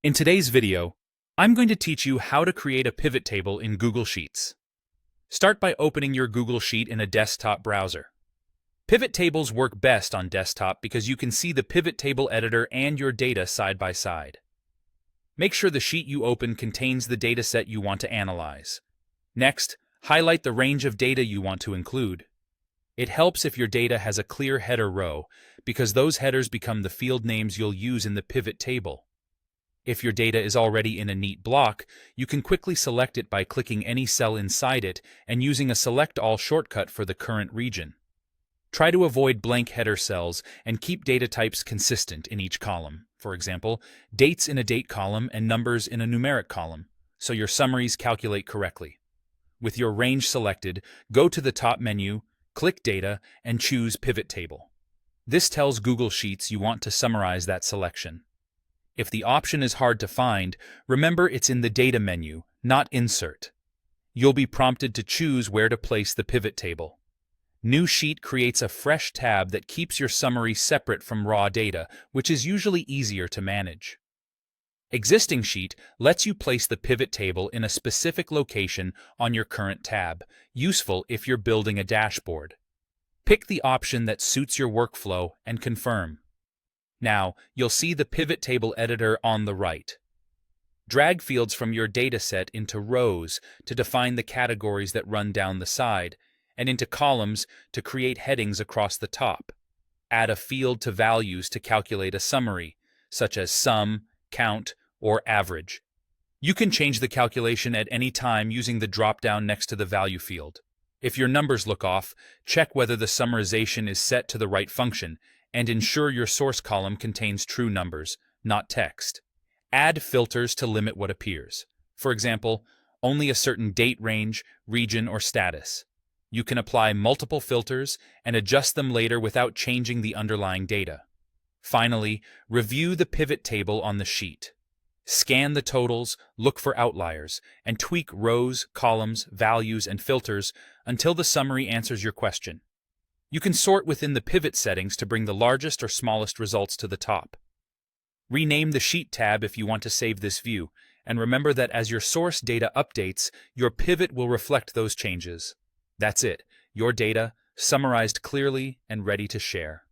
In today's video, I'm going to teach you how to create a pivot table in Google Sheets. Start by opening your Google Sheet in a desktop browser. Pivot tables work best on desktop because you can see the pivot table editor and your data side by side. Make sure the sheet you open contains the dataset you want to analyze. Next, highlight the range of data you want to include. It helps if your data has a clear header row, because those headers become the field names you'll use in the pivot table. If your data is already in a neat block, you can quickly select it by clicking any cell inside it and using a Select All shortcut for the current region. Try to avoid blank header cells and keep data types consistent in each column. For example, dates in a date column and numbers in a numeric column, so your summaries calculate correctly. With your range selected, go to the top menu, click Data, and choose Pivot Table. This tells Google Sheets you want to summarize that selection. If the option is hard to find, remember it's in the Data menu, not Insert. You'll be prompted to choose where to place the pivot table. New Sheet creates a fresh tab that keeps your summary separate from raw data, which is usually easier to manage. Existing Sheet lets you place the pivot table in a specific location on your current tab, useful if you're building a dashboard. Pick the option that suits your workflow and confirm. Now, you'll see the pivot table editor on the right. Drag fields from your dataset into rows to define the categories that run down the side, and into columns to create headings across the top. Add a field to values to calculate a summary, such as sum, count, or average. You can change the calculation at any time using the drop-down next to the value field. If your numbers look off, check whether the summarization is set to the right function, and ensure your source column contains true numbers, not text. Add filters to limit what appears. For example, only a certain date range, region, or status. You can apply multiple filters and adjust them later without changing the underlying data. Finally, review the pivot table on the sheet. Scan the totals, look for outliers, and tweak rows, columns, values, and filters until the summary answers your question. You can sort within the pivot settings to bring the largest or smallest results to the top. Rename the Sheet tab if you want to save this view, and remember that as your source data updates, your pivot will reflect those changes. That's it, your data, summarized clearly and ready to share.